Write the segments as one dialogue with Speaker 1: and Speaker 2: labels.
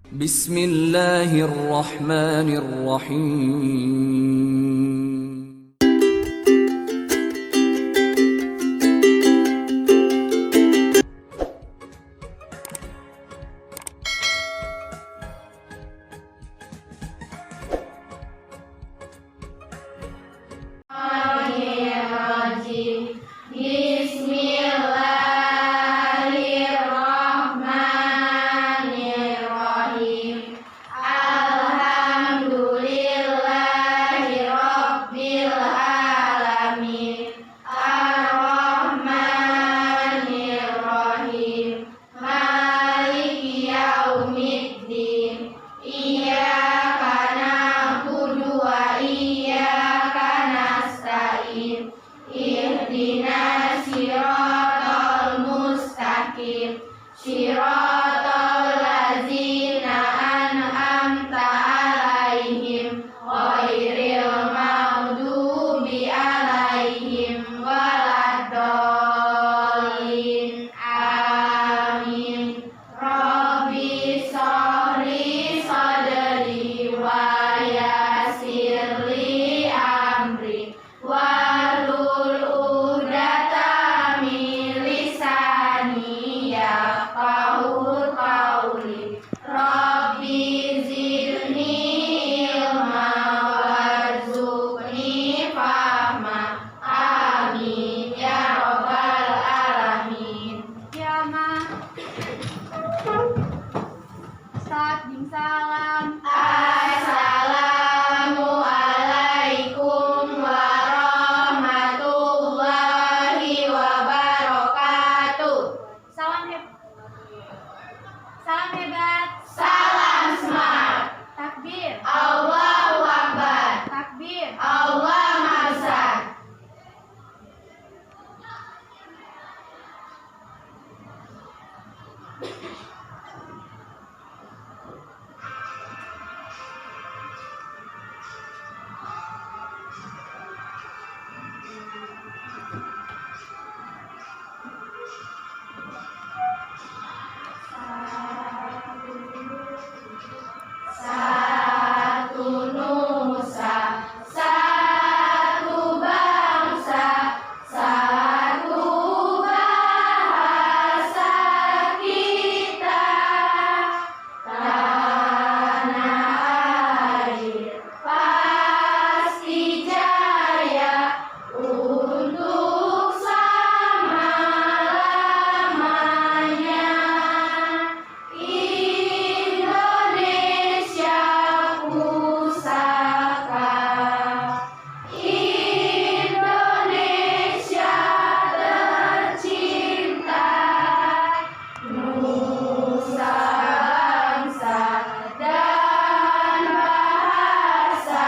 Speaker 1: Bismillahirrahmanirrahim.
Speaker 2: Bismillahirrahmanirrahim. Alhamdulillahirabbil alamin. Arrahmanirrahim. Maliki yaumiddin. Iyyaka na'budu wa iyyaka nasta'in. Ihdinas siratal mustaqim. Shiratal ladzina an'amta 'alaihim ghairil maghdubi 'alaihim waladdallin. Amin. Rabbi shrahli sadri wa yassirli amri wahlul 'uqdatam min lisani yafqahu qawli. Rabbi zidni ilma warzuqni fahma. Amin ya rabbal alamin.
Speaker 3: Ya ma. Ustaz, salam.
Speaker 2: Assalamualaikum warahmatullahi wabarakatuh.
Speaker 3: Salam hebat.
Speaker 2: Salam smart.
Speaker 3: Takbir.
Speaker 2: Allahu Akbar.
Speaker 3: Takbir.
Speaker 2: Allah Maha Besar. Satu nusa, satu bangsa, satu bahasa kita. Tanah air pasti jaya untuk selama-lamanya. Indonesia pusaka, Indonesia tercinta, nusa bangsa dan bahasa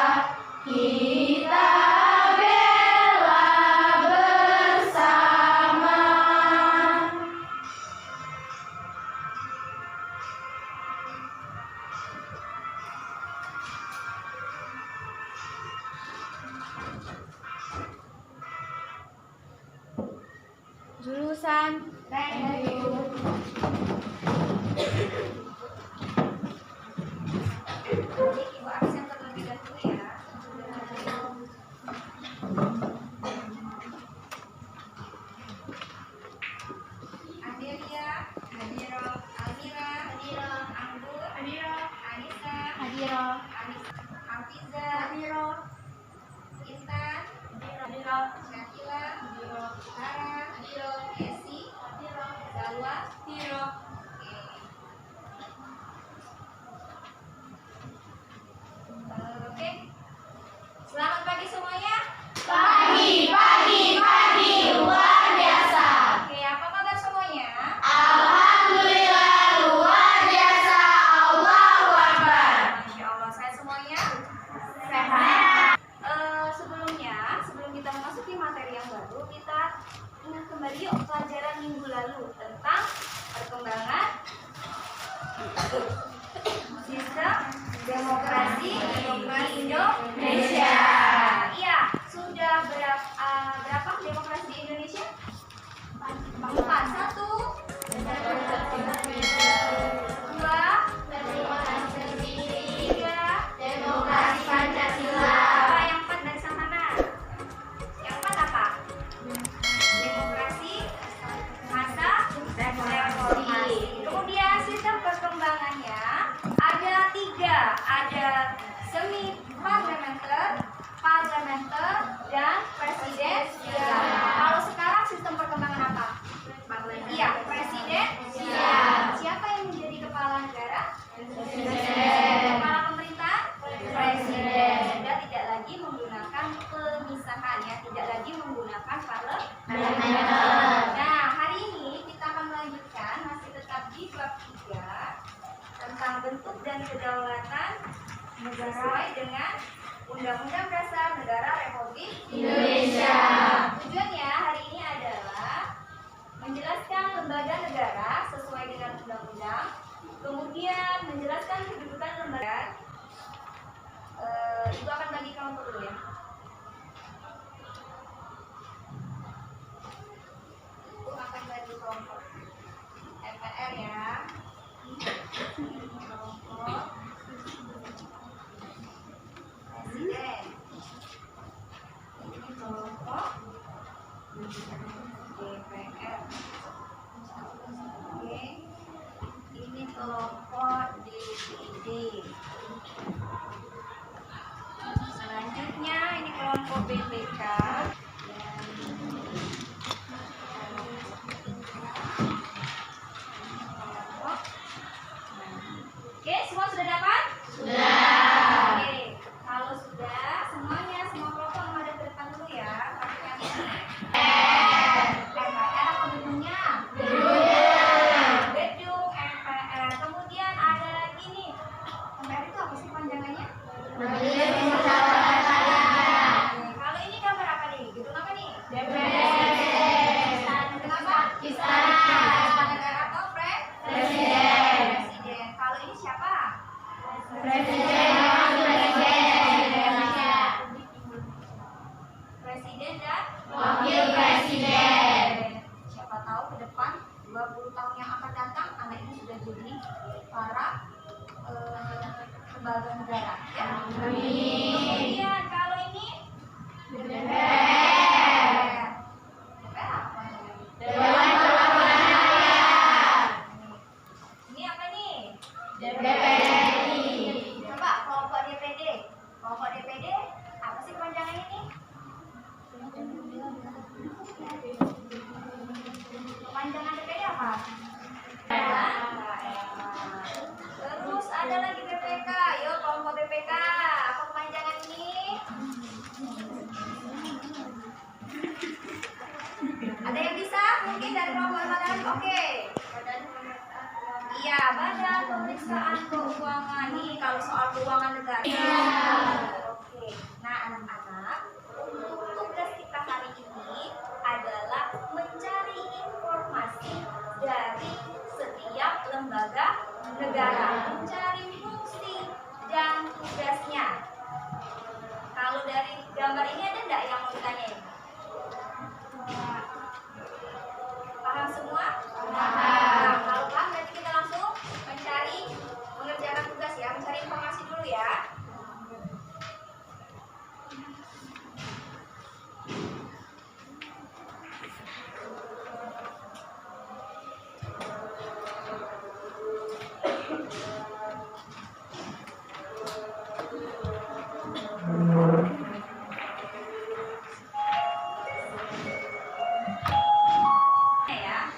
Speaker 2: kita bela bersama.
Speaker 3: Jurusan.
Speaker 2: Thank you.
Speaker 3: Ibu absen terlebih dahulu ya. Adelia, Hadiro, Almira, Hadiro, Anggur, Hadiro, Anissa, Hadiro, Hafiza, Hadiro, Intan, Hadiro, Syakila, Hadiro, Sarah, Hadiro, Esi, Hadiro, Salwa, Hadiro. Oke. Selamat pagi semuanya.
Speaker 2: Pagi, luar biasa.
Speaker 3: Oke, apa kabar semuanya?
Speaker 2: Alhamdulillah, luar biasa. Allahu Akbar.
Speaker 3: Masya Allah, saya semuanya
Speaker 2: Sehat.
Speaker 3: sebelum kita memasuki materi yang baru, kita ingat kembali yuk pelajaran minggu lalu tentang perkembangan sistem demokrasi di Indonesia. Iya, sudah berapa demokrasi di Indonesia? 4. 1, 2, dan kedaulatan sesuai dengan Undang-Undang Dasar Negara Republik
Speaker 2: Indonesia.
Speaker 3: Tujuannya hari ini adalah menjelaskan lembaga negara sesuai dengan undang-undang, kemudian menjelaskan kedudukan lembaga. Ibu akan bagi kelompok dulu ya. Ibu akan bagi kelompok MPR ya. Kelompok presiden. Ini kelompok DPR. Oke. Ini kelompok DPD. Selanjutnya ini kelompok BPK. Oke, semua sudah dapat?
Speaker 2: Sudah.
Speaker 3: Oke, kalau sudah semuanya, semua kelompok menghadap ke depan dulu ya. MPR apa gedungnya? Gedung MPR. Kemudian ada lagi nih. MPR itu apa sih panjangannya?
Speaker 2: Majelis Permusyawaratan Rakyat.
Speaker 3: Oke, kalau ini gambar apa nih? Gedung apa nih?
Speaker 2: DPR.
Speaker 3: Gedung apa?
Speaker 2: Istana.
Speaker 3: Istana Negara atau
Speaker 2: Presiden.
Speaker 3: Presiden. Kalau ini siapa?
Speaker 2: Presiden dan Wakil Presiden.
Speaker 3: Presiden dan
Speaker 2: Wakil Presiden.
Speaker 3: siapa tahu ke depan 20 tahun yang akan datang anak ini sudah jadi para lembaga negara ya.
Speaker 2: Amin.
Speaker 3: Kemudian kalau ini
Speaker 2: DPR.
Speaker 3: DPR apa namanya?
Speaker 2: Dewan Perwakilan Rakyat.
Speaker 3: Ini apa nih?
Speaker 2: DPRI.
Speaker 3: Coba kelompok DPD. Kelompok DPD apa sih kepanjangannya ini? Kepanjangan DPD apa? Terus ada lagi BPK. Yuk kelompok BPK. Apa kepanjangan ini? Ada yang bisa? Mungkin dari kelompok matematik. Oke. Iya, Badan Pemeriksaan Keuangan. Nih kalau soal keuangan negara. Oke. Nah, anak-anak, untuk tugas kita hari ini adalah mencari informasi dari setiap lembaga negara, mencari fungsi dan tugasnya. Kalau dari gambar ini ada enggak yang mau ditanyain? Paham semua? Paham. Kalau paham berarti kita langsung mencari, mengerjakan tugas ya, mencari informasi dulu ya. Ya.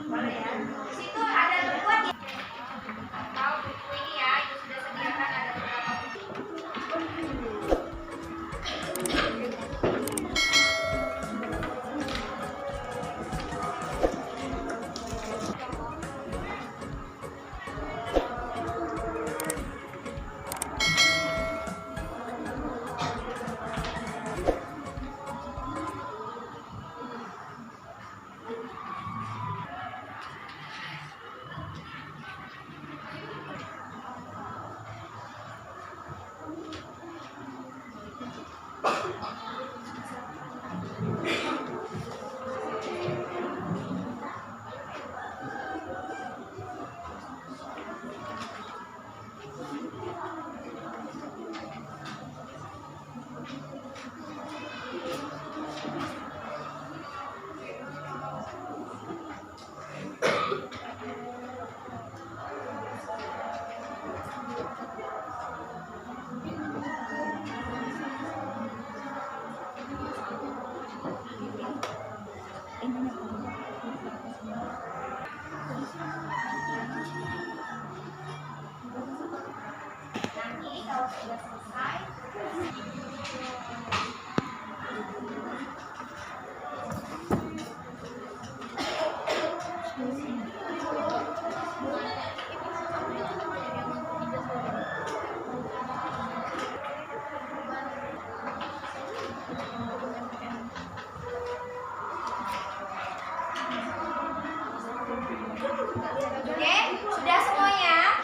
Speaker 3: Boleh ya. Di situ ada bukuan ya. Atau buku ini ya, itu sudah sediakan ada beberapa buku. sudah selesai. Oke, sudah semuanya?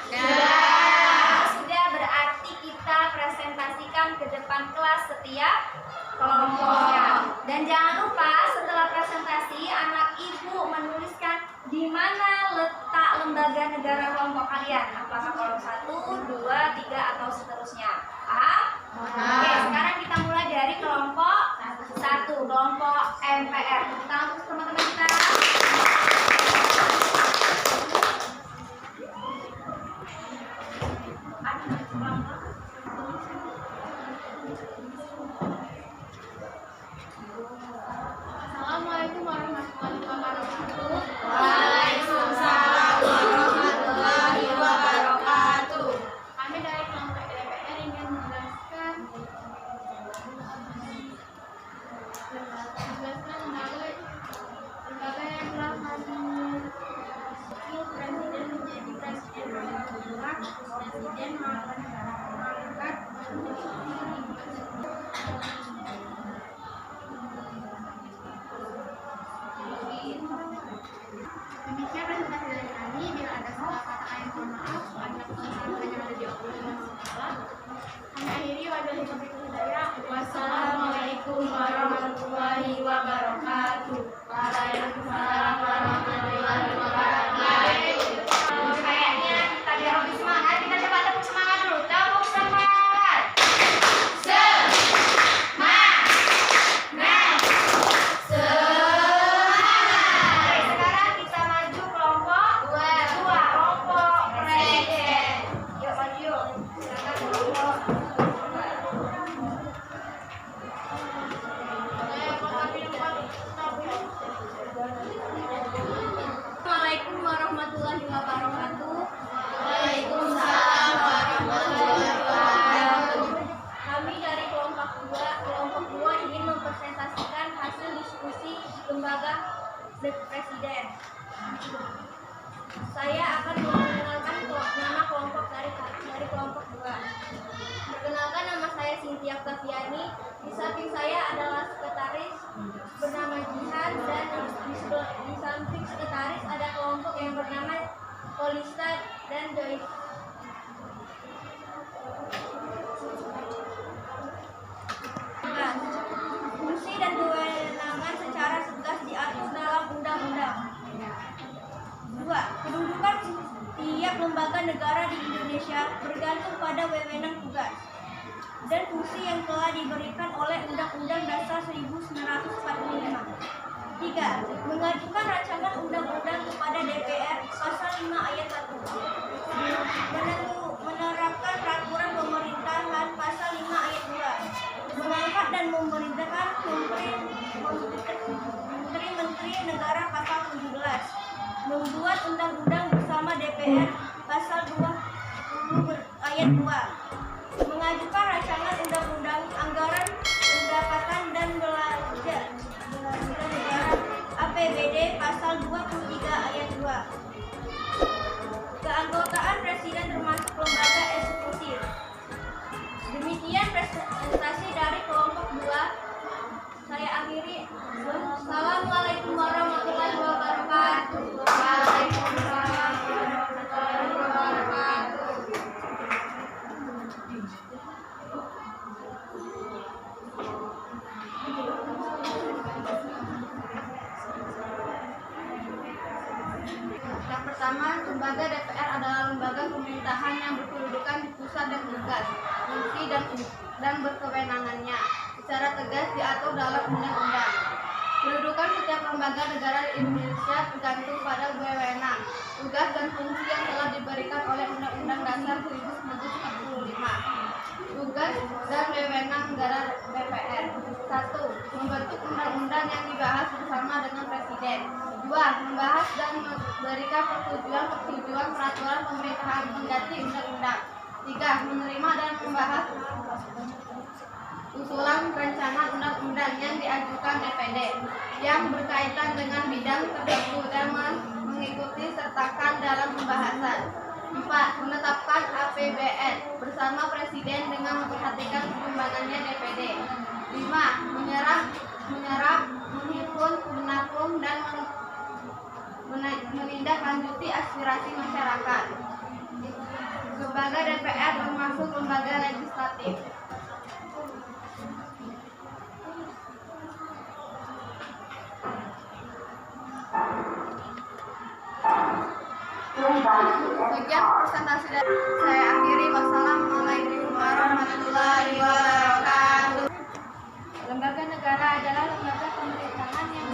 Speaker 3: Sudah, berarti kita presentasikan ke depan kelas setiap kelompoknya. Dan jangan lupa setelah presentasi anak ibu menuliskan di mana letak lembaga negara kelompok kalian. Apakah kelompok 1, 2, 3 atau seterusnya. Paham? Oke, sekarang kita mulai dari kelompok 1, kelompok MPR. Tepuk tangan untuk teman-teman kita.
Speaker 2: Assalamualaikum warahmatullahi wabarakatuh.
Speaker 3: Waalaikumsalam warahmatullahi wabarakatuh.
Speaker 2: Kami dari kelompok DPR ingin menjelaskan lembaga yang telah kami presiden menjadi presiden kedua, presiden mengangkat demikian presentasi dari kami. Bila ada salah kata yang mohon maaf, ada kesalahan yang ada di Allah SWT. Kami akhiri wabillahi taufiq wal hidayah. Wassalamualaikum warahmatullahi wabarakatuh. Waalaikumsalam warahmatullahi wabarakatuh.
Speaker 3: Kayaknya kita biar lebih semangat, kita coba tepuk semangat dulu. Tepuk semangat. Semangat. Oke, sekarang kita maju kelompok 2, kelompok presiden. Yuk maju yuk. Silakan kelompok 2.
Speaker 2: Assalamualaikum warahmatullahi wabarakatuh.
Speaker 3: Waalaikumsalam warahmatullahi wabarakatuh.
Speaker 2: Kami dari kelompok 2 ingin mempresentasikan hasil diskusi lembaga presiden. Saya akan memperkenalkan nama kelompok dari kelompok 2. Perkenalkan, nama saya Cynthia Octaviani. Di samping saya adalah sekretaris bernama Jihan, dan di samping sekretaris ada kelompok yang bernama Polista dan Joyce. Fungsi dan kewenangan secara tegas diatur dalam undang-undang. 2. Kedudukan tiap lembaga negara di Indonesia bergantung pada wewenang tugas dan fungsi yang telah diberikan oleh Undang-Undang Dasar 1945. 3. Mengajukan rancangan undang-undang kepada DPR pasal 5 ayat 1. Menerapkan peraturan pemerintahan pasal 5 ayat 2. Mengangkat dan memerintahkan menteri-menteri negara pasal 17. Membuat undang-undang bersama DPR pasal 20 ayat 2. Mengajukan rancangan undang-undang anggaran pendapatan dan belanja negara APBD pasal 23 ayat 2. Keanggotaan presiden termasuk lembaga eksekutif. Demikian presentasi dari kelompok 2. Saya akhiri. Assalamualaikum warahmatullahi wabarakatuh.
Speaker 3: Waalaikumsalam warahmatullahi wabarakatuh.
Speaker 2: Yang pertama, lembaga DPR adalah lembaga pemerintahan yang berkedudukan di pusat dan tugas, fungsi dan berkewenangannya secara tegas diatur dalam undang-undang. Kedudukan setiap lembaga negara di Indonesia tergantung pada wewenang, tugas dan fungsi yang telah diberikan oleh Undang-Undang Dasar 1945. Tugas dan wewenang negara DPR. 1. Membentuk undang-undang yang dibahas bersama dengan Presiden. 2. Membahas dan memberikan persetujuan peraturan pemerintahan pengganti undang-undang. 3. Menerima dan membahas usulan rencana undang-undang yang diajukan DPD yang berkaitan dengan bidang tertentu dan mengikuti sertakan dalam pembahasan. 4. Menetapkan APBN bersama Presiden dengan memperhatikan perkembangannya DPD. 5. Menyerap, menghimpun, menampung, dan menindaklanjuti aspirasi masyarakat. Lembaga DPR termasuk lembaga legislatif. Sekian presentasi dari saya akhiri. Wassalamualaikum warahmatullahi wabarakatuh. Lembaga negara adalah lembaga pemerintahan yang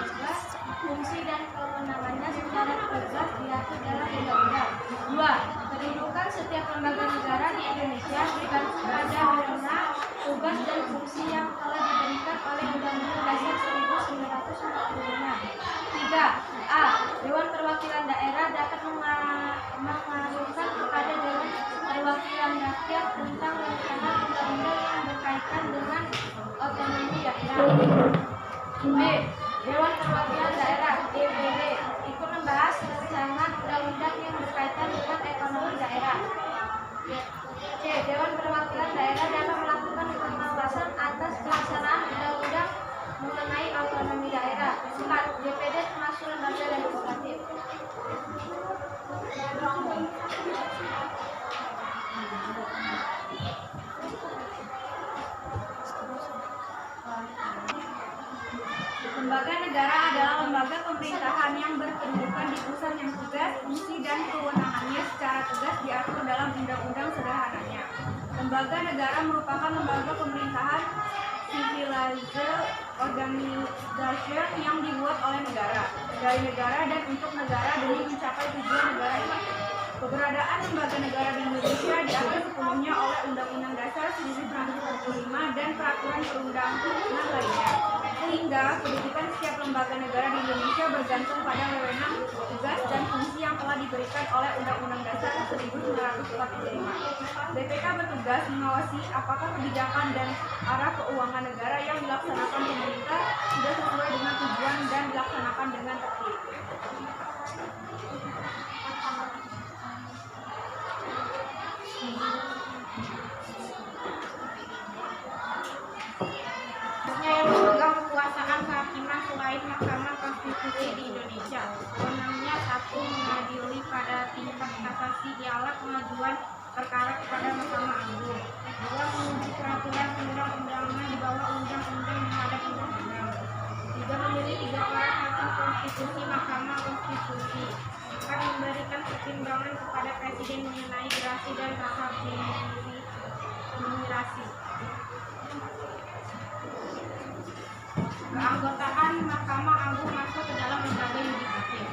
Speaker 2: tugas, fungsi dan kewenangannya secara tegas diatur dalam undang-undang. 2. Kedudukan setiap lembaga negara di Indonesia bergantung pada wewenang, tugas dan fungsi yang telah diberikan oleh Undang-Undang Dasar 1945. 3. A. Dewan Perwakilan Daerah dapat mengajukan kepada Dewan Perwakilan Rakyat tentang rencana undang-undang yang berkaitan dengan otonomi daerah. B. Dewan Perwakilan Daerah (DPD) ikut membahas rancangan undang-undang yang berkaitan dengan ekonomi daerah. C. Dewan Perwakilan Daerah dapat melakukan pengawasan atas pelaksanaan undang-undang mengenai otonomi daerah. 4. DPD termasuk lembaga legislatif. Lembaga negara adalah lembaga pemerintahan yang berkedudukan di pusat yang tugas, fungsi, dan kewenangannya secara tegas diatur dalam undang-undang sederhananya. Lembaga negara merupakan lembaga pemerintahan civilized organization yang dibuat oleh negara, dari negara, dan untuk negara demi mencapai tujuan negara itu. Keberadaan lembaga negara di Indonesia diatur sepenuhnya oleh Undang-Undang Dasar 1945 dan peraturan perundang-undangan lainnya, sehingga kedudukan setiap lembaga negara di Indonesia bergantung pada wewenang, tugas, dan fungsi yang telah diberikan oleh Undang-Undang Dasar 1945. BPK bertugas mengawasi apakah kebijakan dan arah keuangan negara yang dilaksanakan pemerintah sudah sesuai dengan tujuan dan dilaksanakan dengan tertib. Yang memegang kekuasaan kehakiman selain Mahkamah Konstitusi di Indonesia. Wewenangnya 1. Mengadili pada tingkat kasasi ialah pengajuan perkara kepada Mahkamah Agung. 2. Menguji peraturan perundang-undangan di bawah undang-undang menghadap undang-undang. 3. Memilih 3 orang hakim konstitusi Mahkamah Konstitusi. 4. Memberikan pertimbangan kepada Presiden mengenai gerasi dan tahap nominasi. Keanggotaan Mahkamah Agung masuk ke dalam lembaga yudikatif.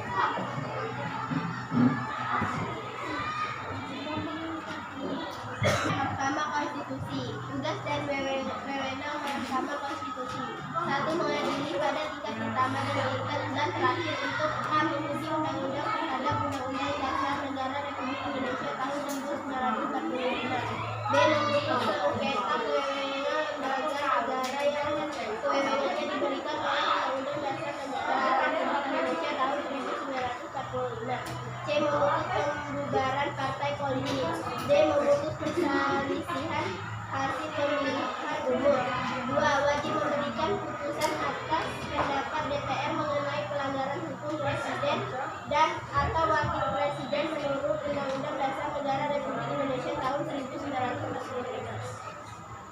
Speaker 2: Mahkamah Konstitusi. Tugas dan wewenang Mahkamah Konstitusi. 1. Mengadili pada tingkat pertama dan terakhir untuk menguji undang-undang terhadap Undang-Undang Dasar Negara Republik Indonesia tahun 1945. B. Memutus sengketa kewenangan lembaga negara yang kewenangannya diberikan oleh Undang-Undang Dasar Negara Republik Indonesia tahun 1945. C. Memutus pembubaran partai politik. D. Memutus perselisihan hasil pemilihan umum. 2. Wajib memberikan putusan atas pendapat DPR mengenai pelanggaran hukum Presiden dan atau Wakil Presiden menurut Undang-Undang Dasar Negara Republik Indonesia tahun 1945.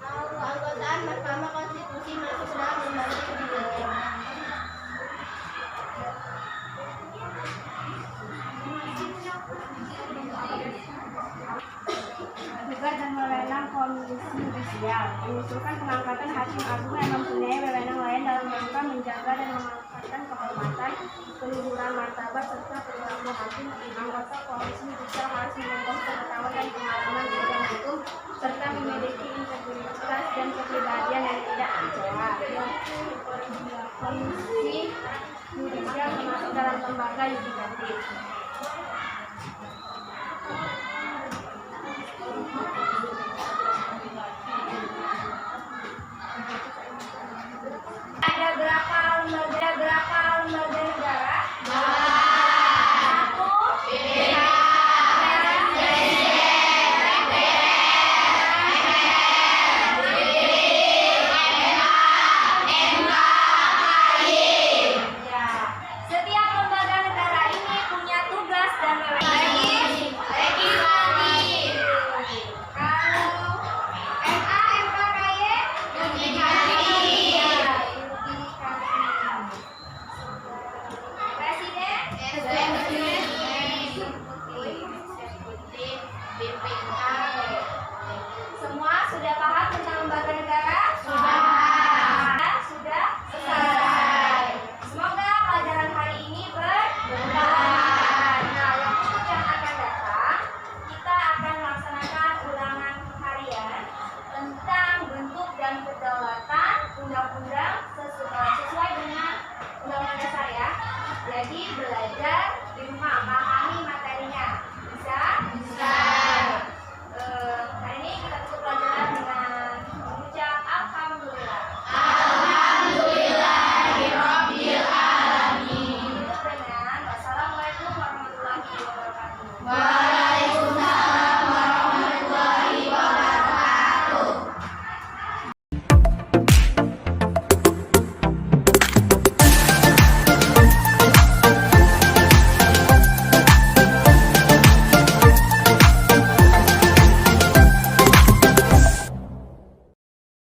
Speaker 2: Keanggotaan Mahkamah Konstitusi masuk ke dalam lembaga yudikatif. Tugas dan wewenang Komisi Yudisial mengusulkan pengangkatan Hakim Agung yang mempunyai wewenang lain dalam rangka menjaga dan memanfaatkan kehormatan, keluhuran martabat serta perilaku hakim. Anggota Komisi Yudisial harus memiliki pengetahuan dan pengalaman di bidang hukum serta memiliki integritas dan kepribadian yang tidak tercela. Komisi Yudisial termasuk dalam lembaga yudikatif. BPK